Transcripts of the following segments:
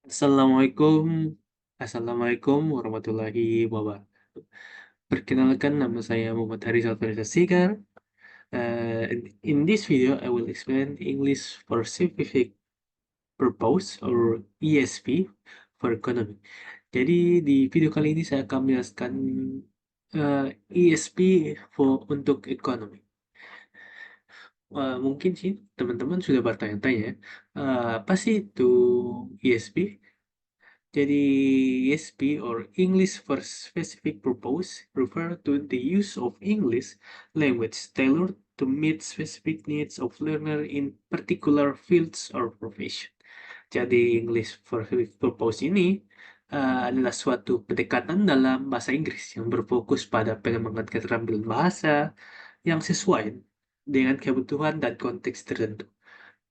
Assalamualaikum, Assalamualaikum warahmatullahi wabarakatuh. Perkenalkan, nama saya Muhammad Haris Alfarisa Sigar. In this video, I will explain English for Scientific Purpose or ESP for Economy. Jadi di video kali ini saya akan menjelaskan ESP untuk ekonomi. Mungkin sih teman-teman sudah bertanya-tanya, apa sih itu ESP? Jadi ESP or English for Specific Purpose refer to the use of English language tailored to meet specific needs of learner in particular fields or profession. Jadi English for Specific Purpose ini adalah suatu pendekatan dalam bahasa Inggris yang berfokus pada pengembangan keterampilan bahasa yang sesuai dengan kebutuhan dan konteks tertentu.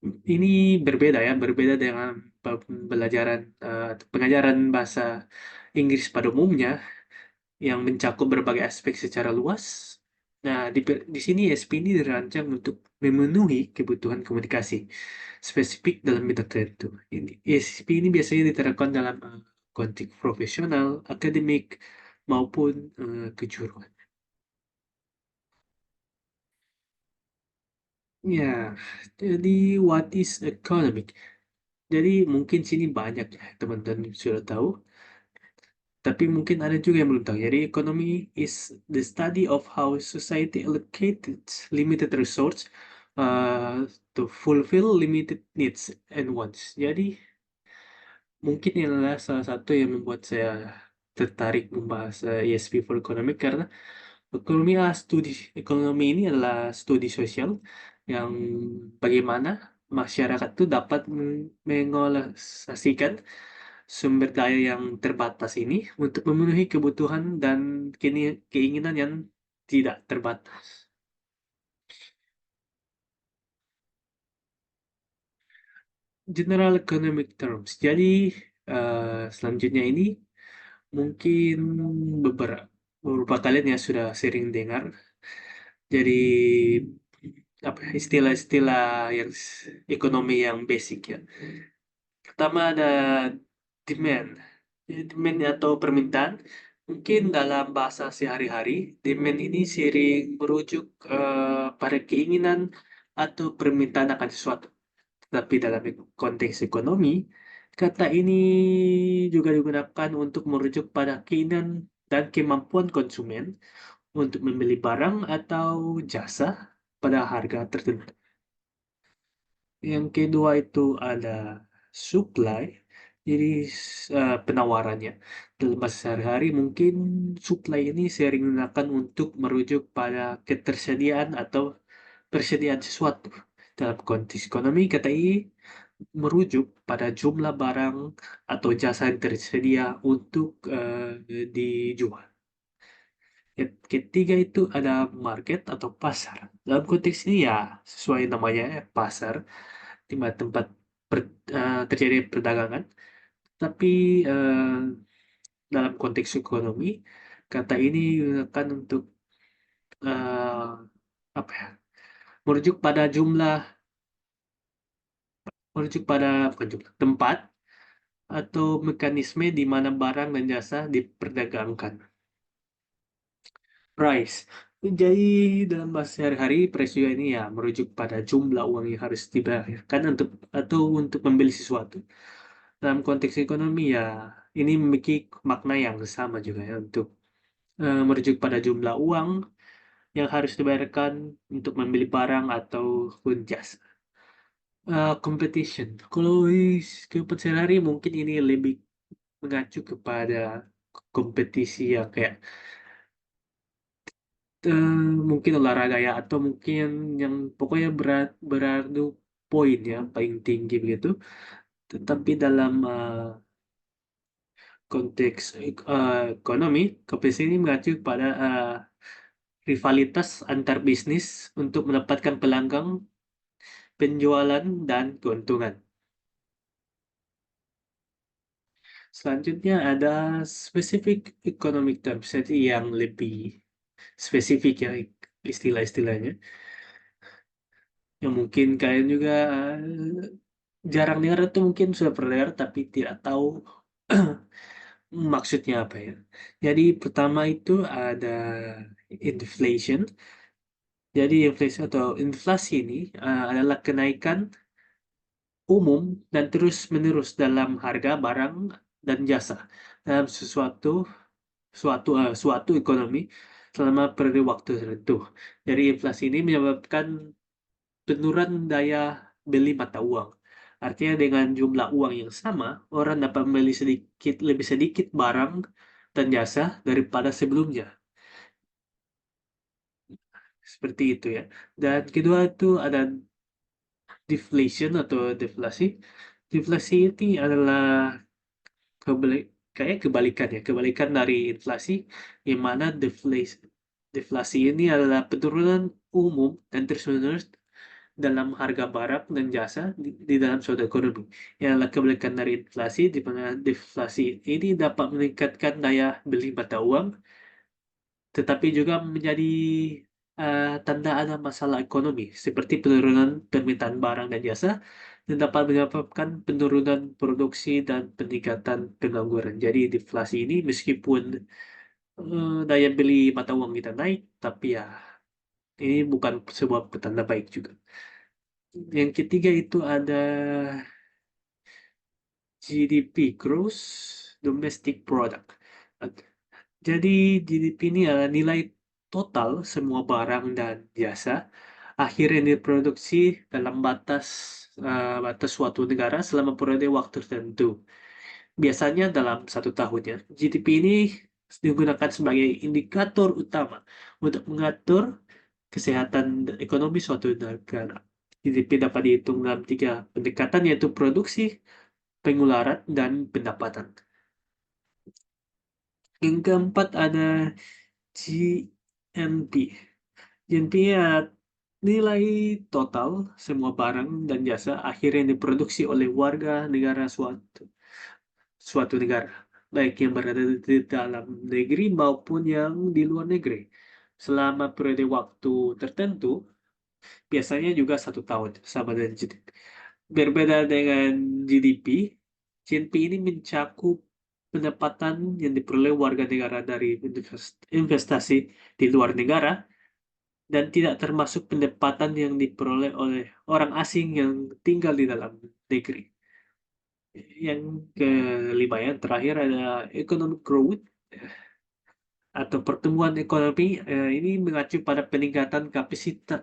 Ini berbeda dengan pembelajaran pengajaran bahasa Inggris pada umumnya yang mencakup berbagai aspek secara luas. Nah, di sini SP ini dirancang untuk memenuhi kebutuhan komunikasi spesifik dalam bidang tertentu. SP ini biasanya diterapkan dalam konteks profesional, akademik, maupun kejuruan. Ya, jadi what is economic? Jadi mungkin sini banyak ya teman-teman sudah tahu, tapi mungkin ada juga yang belum tahu. Jadi ekonomi is the study of how society allocated limited resource uh, to fulfill limited needs and wants. Jadi mungkin ini adalah salah satu yang membuat saya tertarik membahas ESP for Economic karena ekonomi ini adalah studi sosial yang bagaimana masyarakat itu dapat mengolahsasikan sumber daya yang terbatas ini untuk memenuhi kebutuhan dan keinginan yang tidak terbatas. General economic terms. Jadi selanjutnya ini mungkin beberapa beberapa kalian ya sudah sering dengar. Jadi apa ya, istilah-istilah yang ekonomi yang basic ya. Pertama ada demand. Jadi demand atau permintaan. Mungkin dalam bahasa sehari-hari, demand ini sering merujuk pada keinginan atau permintaan akan sesuatu. Tapi dalam konteks ekonomi, kata ini juga digunakan untuk merujuk pada keinginan dan kemampuan konsumen untuk membeli barang atau jasa pada harga tertentu. Yang kedua itu ada supply, jadi penawarannya. Dalam bahasa sehari-hari mungkin supply ini sering digunakan untuk merujuk pada ketersediaan atau persediaan sesuatu. Dalam konteks ekonomi, kata ini merujuk pada jumlah barang atau jasa yang tersedia untuk dijual. Yang ketiga itu ada market atau pasar. Dalam konteks ini ya sesuai namanya ya, pasar, di mana tempat terjadi perdagangan. Tapi eh, dalam konteks ekonomi, kata ini digunakan untuk eh, apa ya? Merujuk pada bukan jumlah tempat atau mekanisme di mana barang dan jasa diperdagangkan. Price. Jadi dalam bahasa sehari-hari, price juga ini ya merujuk pada jumlah uang yang harus dibayarkan untuk membeli sesuatu. Dalam konteks ekonomi ya ini memiliki makna yang sama juga ya untuk merujuk pada jumlah uang yang harus dibayarkan untuk membeli barang ataupun jasa. Competition. Kalau di kehidupan sehari-hari mungkin ini lebih mengacu kepada kompetisi ya kayak eh, mungkin olahraga ya atau mungkin yang pokoknya beradu poin ya paling tinggi begitu. Tetapi dalam konteks ekonomi, kompetisi ini mengacu pada rivalitas antar bisnis untuk mendapatkan pelanggan, penjualan, dan keuntungan. Selanjutnya ada specific economic terms, jadi yang lebih spesifik ya istilah-istilahnya. Yang mungkin kalian juga jarang dengar itu mungkin sudah pernah dengar tapi tidak tahu maksudnya apa ya. Jadi pertama itu ada inflation. Jadi inflasi atau inflasi ini adalah kenaikan umum dan terus-menerus dalam harga barang dan jasa dalam suatu ekonomi selama periode waktu tertentu. Jadi inflasi ini menyebabkan penurunan daya beli mata uang. Artinya dengan jumlah uang yang sama, orang dapat membeli lebih sedikit barang dan jasa daripada sebelumnya. Seperti itu ya. Dan kedua itu ada deflation atau deflasi. Deflasi ini adalah kebalik kayak kebalikan dari inflasi, yang mana deflasi ini adalah penurunan umum dan terus-menerus dalam harga barang dan jasa di dalam suatu ekonomi. Yang adalah kebalikan dari inflasi, di mana deflasi ini dapat meningkatkan daya beli mata uang, tetapi juga menjadi tanda ada masalah ekonomi, seperti penurunan permintaan barang dan jasa, dan dapat menyebabkan penurunan produksi dan peningkatan pengangguran. Jadi deflasi ini meskipun daya beli mata uang kita naik, tapi ya ini bukan sebuah petanda baik juga. Yang ketiga itu ada GDP, Gross Domestic Product. Jadi GDP ini adalah nilai total semua barang dan jasa akhirnya diproduksi dalam batas suatu negara selama periode waktu tertentu. Biasanya dalam satu tahunnya. GDP ini digunakan sebagai indikator utama untuk mengatur kesehatan ekonomi suatu negara. GDP dapat dihitung dalam tiga pendekatan, yaitu produksi, pengeluaran, dan pendapatan. Yang keempat ada GNP. GNP ya nilai total semua barang dan jasa akhirnya yang diproduksi oleh warga negara suatu negara, baik yang berada di dalam negeri maupun yang di luar negeri. Selama periode waktu tertentu, biasanya juga satu tahun, sama dengan GDP. Berbeda dengan GDP, GNP ini mencakup pendapatan yang diperoleh warga negara dari investasi di luar negara dan tidak termasuk pendapatan yang diperoleh oleh orang asing yang tinggal di dalam negeri. Yang kelima yang terakhir ada economic growth atau pertumbuhan ekonomi. Ini mengacu pada peningkatan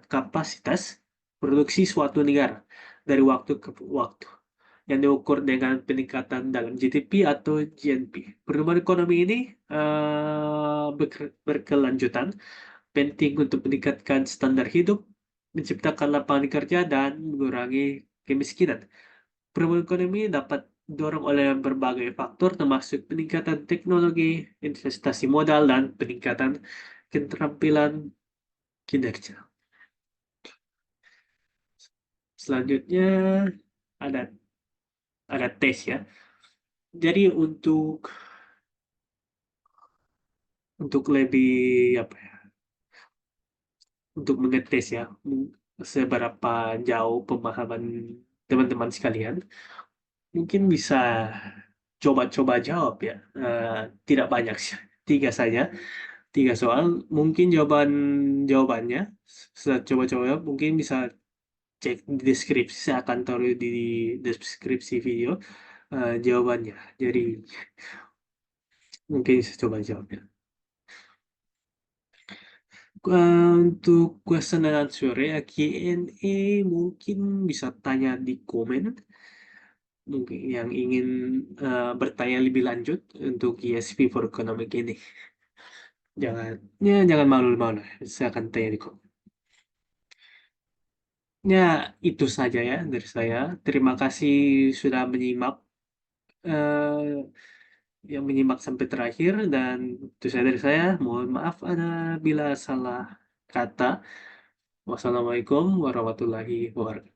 kapasitas produksi suatu negara dari waktu ke waktu yang diukur dengan peningkatan dalam GDP atau GNP. Pertumbuhan ekonomi ini berkelanjutan, penting untuk meningkatkan standar hidup, menciptakan lapangan kerja, dan mengurangi kemiskinan. Pertumbuhan ekonomi dapat didorong oleh berbagai faktor, termasuk peningkatan teknologi, investasi modal, dan peningkatan keterampilan kinerja. Selanjutnya ada ada tes ya. Jadi untuk lebih apa ya? Untuk mengetes ya seberapa jauh pemahaman teman-teman sekalian, mungkin bisa coba-coba jawab ya. Tidak banyak sih, tiga saja, tiga soal. Mungkin jawabannya setelah coba-coba mungkin bisa cek di deskripsi. Saya akan taruh di deskripsi video jawabannya. Jadi mungkin bisa coba jawabnya. Untuk question dan answer ya, Q&A mungkin bisa tanya di komen. Mungkin yang ingin bertanya lebih lanjut untuk ESP for Economic ini. Jangan malu-malu. Saya akan tanya di komen. Ya, itu saja ya dari saya. Terima kasih sudah menyimak sampai terakhir, dan itu saja dari saya. Mohon maaf ada bila salah kata. Wassalamualaikum warahmatullahi wabarakatuh.